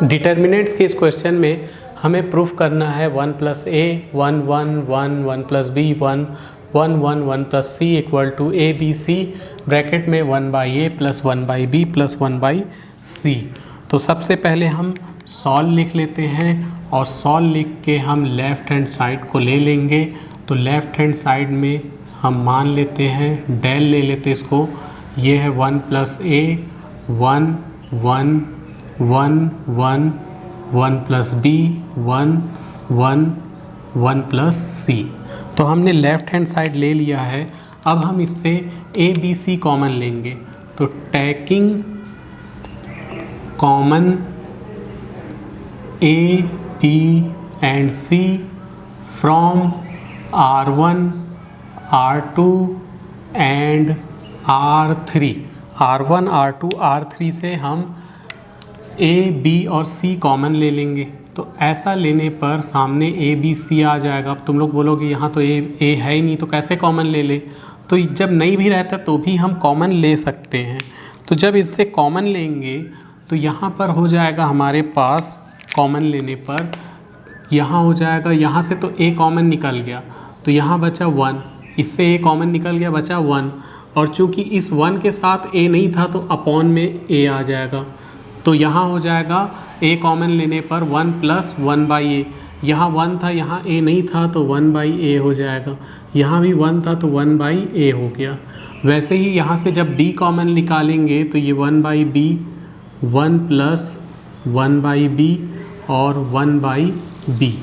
Determinants के इस question में हमें प्रूफ करना है 1 plus a 1 1 1 1 plus b 1 1 1 1 plus c equal to A B C bracket में 1 by A plus 1 by B plus 1 by सी। तो सबसे पहले हम सॉल्व लिख लेते हैं और सॉल्व लिख के हम लेफ़्ट हैंड साइड को ले लेंगे। तो लेफ़्ट हैंड साइड में हम मान लेते हैं डेल ले लेते इसको, ये है 1 plus a 1 1 1 1 1 plus b 1 1 1 plus सी। तो हमने लेफ़्ट हैंड साइड ले लिया है। अब हम इससे ए बी सी कॉमन लेंगे। तो taking common A B and C from R1 R2 and R3। R1 R2 R3 से हम ए बी और सी कॉमन ले लेंगे। तो ऐसा लेने पर सामने ए बी सी आ जाएगा। अब तुम लोग बोलोगे यहाँ तो ए है ही नहीं तो कैसे कॉमन ले ले। तो जब नहीं भी रहता तो भी हम कॉमन ले सकते हैं। तो जब इससे कॉमन लेंगे तो यहाँ पर हो जाएगा हमारे पास कॉमन लेने पर यहाँ हो जाएगा, यहाँ से तो ए कॉमन निकल गया तो यहाँ बचा 1, इससे ए कॉमन निकल गया बचा 1, और चूँकि इस 1 के साथ ए नहीं था तो अपॉन में ए आ जाएगा। तो यहाँ हो जाएगा ए कॉमन लेने पर 1 प्लस 1 बाई ए, यहाँ 1 था यहाँ ए नहीं था तो 1 बाई ए हो जाएगा, यहाँ भी 1 था तो 1 बाई ए हो गया। वैसे ही यहाँ से जब b कॉमन निकालेंगे तो ये 1 by B 1 plus 1 by B और 1 बाई बी।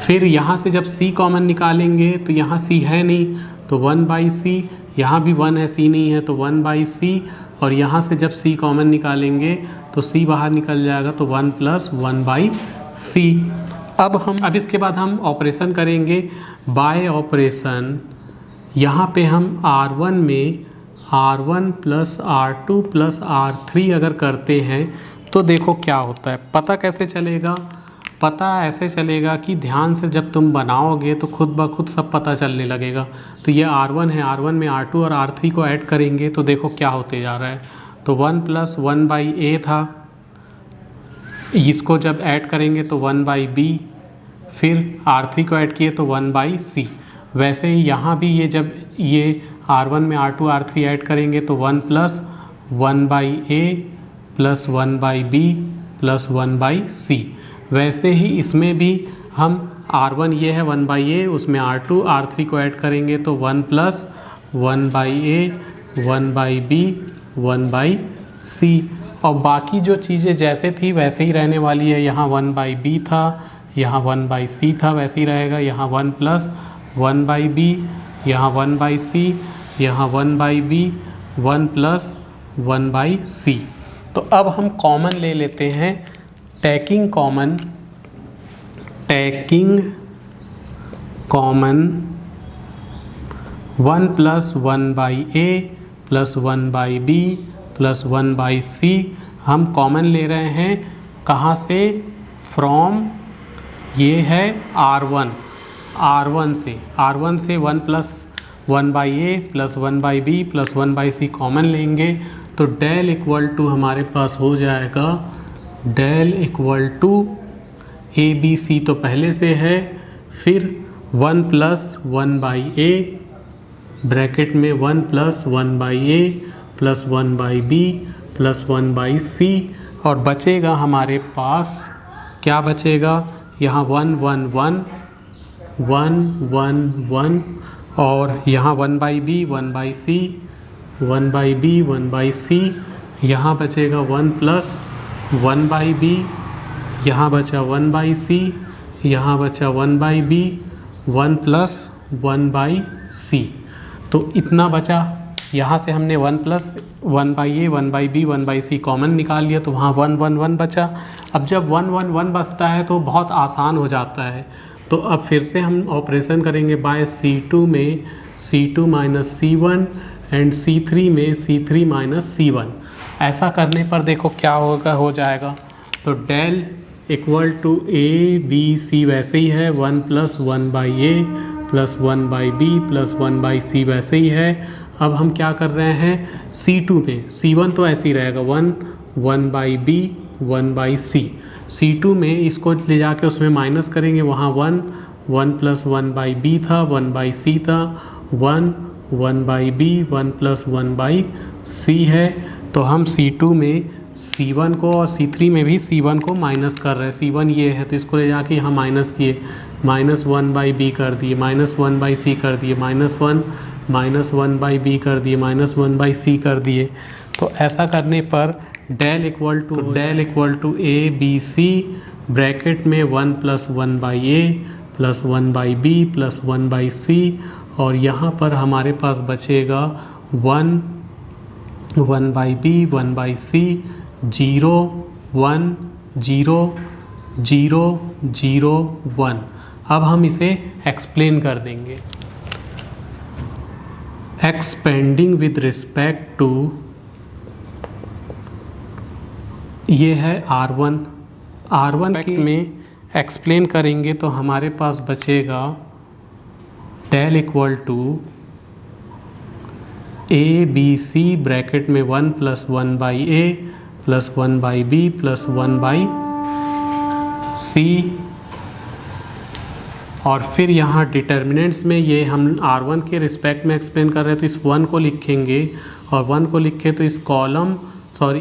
फिर यहाँ से जब c कॉमन निकालेंगे तो यहाँ c है नहीं तो 1 बाई सी, यहाँ भी 1 है c नहीं है तो 1 बाई सी, और यहाँ से जब c कॉमन निकालेंगे तो c बाहर निकल जाएगा तो 1 प्लस 1 बाई सी। अब इसके बाद हम ऑपरेशन करेंगे बाय ऑपरेशन। यहाँ पे हम R1 में R1 plus R2 plus R3 अगर करते हैं तो देखो क्या होता है। पता कैसे चलेगा? पता ऐसे चलेगा कि ध्यान से जब तुम बनाओगे तो खुद ब खुद सब पता चलने लगेगा। तो ये R1 है, R1 में R2 और R3 को ऐड करेंगे तो देखो क्या होते जा रहा है। तो 1 प्लस 1 बाई ए था, इसको जब ऐड करेंगे तो 1 बाई बी, फिर R3 को ऐड किए तो 1 बाई सी। वैसे ही यहाँ भी ये जब ये R1 में R2 R3 ऐड करेंगे तो 1 plus 1 by A plus 1 by B plus 1 by c. वैसे ही इसमें भी हम R1 ये है 1 बाई ए, उसमें R2 R3 को ऐड करेंगे तो 1 plus 1 by A 1 by B 1 by c. और बाकी जो चीज़ें जैसे थी वैसे ही रहने वाली है। यहाँ 1 बाई बी था, यहाँ 1 बाई सी था, वैसे ही रहेगा। यहाँ 1 प्लस 1 बाई बी, यहाँ 1 बाई सी, यहाँ 1 बाई बी 1 प्लस 1 बाई सी। तो अब हम कॉमन ले लेते हैं। Taking common 1 plus 1 by A plus 1 by B plus 1 by c हम कॉमन ले रहे हैं। कहाँ से? फ्रॉम, ये है R1 से 1 plus 1 by A plus 1 by B plus 1 by C common लेंगे तो डेल इक्वल टू हमारे पास हो जाएगा del equal to A B C तो पहले से है, फिर 1 प्लस 1 बाई ए ब्रैकेट में 1 plus 1 by A plus 1 by B plus 1 by c, और बचेगा हमारे पास क्या बचेगा? यहाँ 1 1 1 1 1 1 और यहाँ 1 by B 1 by c 1 by B 1 by c. यहाँ बचेगा 1 प्लस 1 बाई बी, यहाँ बचा 1 बाई सी, यहाँ बचा 1 बाई बी 1 प्लस 1 बाई सी। तो इतना बचा। यहाँ से हमने 1 plus 1 by A 1 by B 1 by C common निकाल लिया तो वहाँ 1 1 1 बचा। अब जब 1 1 1 बचता है तो बहुत आसान हो जाता है। तो अब फिर से हम ऑपरेशन करेंगे बाय C2 में C2 minus C1 and C3 में C3 माइनस C1। ऐसा करने पर देखो क्या होगा, हो जाएगा। तो del equal to A B c वैसे ही है, 1 plus 1 by A plus 1 by B plus 1 by c वैसे ही है। अब हम क्या कर रहे हैं C2 में, C1 तो ऐसे ही रहेगा 1 1 बाई बी C2 में इसको ले जाके उसमें माइनस करेंगे, वहाँ 1 + 1/b था, 1/c था, 1/b, 1 + 1/c है। तो हम C2 में C1 को और C3 में भी C1 को माइनस कर रहे हैं। C1 ये है तो इसको ले जाके यहाँ माइनस किए, -1/b कर दिए, -1/c कर दिए, -1/b कर दिए, -1/c कर दिए। तो ऐसा करने पर del equal to A B C bracket में 1 + 1/a + 1/b + 1/c, और यहाँ पर हमारे पास बचेगा 1/b 1/c 0 1 0 0 0 1। अब हम इसे एक्सप्लेन कर देंगे। एक्सपेंडिंग विद रिस्पेक्ट टू, ये है R1 की में एक्सप्लेन करेंगे तो हमारे पास बचेगा del equal to A B C bracket में 1 + 1/a + 1/b + 1/c, और फिर यहाँ डिटर्मिनेंट्स में ये हम R1 के रिस्पेक्ट में एक्सप्लेन कर रहे हैं तो इस 1 को लिखेंगे, और 1 को लिखे तो इस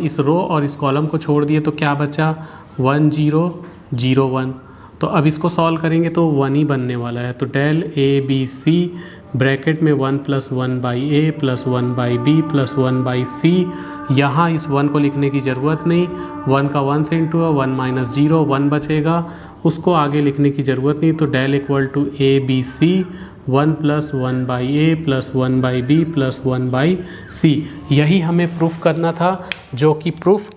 इस रो और इस कॉलम को छोड़ दिए तो क्या बचा 1 0 0 1। तो अब इसको सॉल्व करेंगे तो 1 ही बनने वाला है। तो del A B C bracket में 1 + 1/a + 1/b + 1/c, यहाँ इस 1 को लिखने की ज़रूरत नहीं, 1 का 1 से इंटू है, 1 - 0 1 बचेगा, उसको आगे लिखने की ज़रूरत नहीं। तो del equal to A B C 1 + 1/a + 1/b + 1/c, यही हमें प्रूफ करना था, जो कि प्रूफ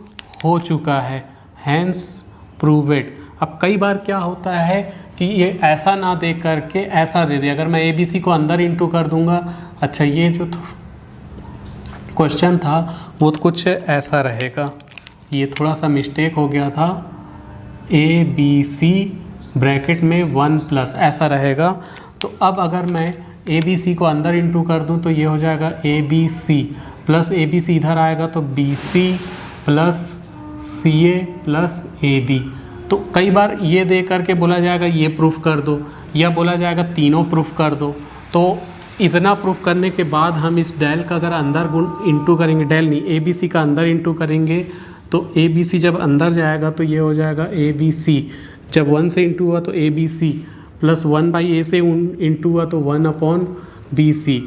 हो चुका है, हैंस प्रूवेड। अब कई बार क्या होता है कि ये ऐसा ना दे करके ऐसा दे दे, अगर मैं ए बी सी को अंदर इंटू कर दूंगा, अच्छा ये जो क्वेश्चन था वो तो कुछ ऐसा रहेगा, ये थोड़ा सा मिस्टेक हो गया था, ए बी सी ब्रैकेट में 1 + ऐसा रहेगा। तो अब अगर मैं ए बी सी को अंदर इंटू कर दूं तो ये हो जाएगा A B C plus A B C इधर आएगा तो B C plus C A plus A B. तो कई बार ये दे करके बोला जाएगा ये प्रूफ कर दो, या बोला जाएगा तीनों प्रूफ कर दो। तो इतना प्रूफ करने के बाद हम इस डेल का अगर अंदर गुण इंटू करेंगे, डेल नहीं ए बी सी का अंदर इंटू करेंगे, तो ए बी सी जब अंदर जाएगा तो ये हो जाएगा ए बी सी, जब 1 से इंटू हुआ तो A B C plus 1/a से इंटू हुआ तो 1/bc,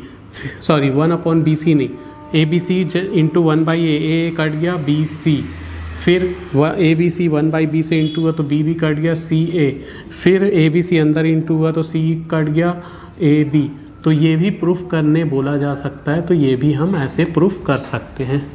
सॉरी 1/bc नहीं, A B C into 1/a, A cut गया बी सी, फिर ए बी सी 1/b से इंटू हुआ तो बी भी कट गया सी ए, फिर ए बी सी अंदर इंटू हुआ तो सी कट गया ए बी। तो ये भी प्रूफ करने बोला जा सकता है, तो ये भी हम ऐसे प्रूफ कर सकते हैं।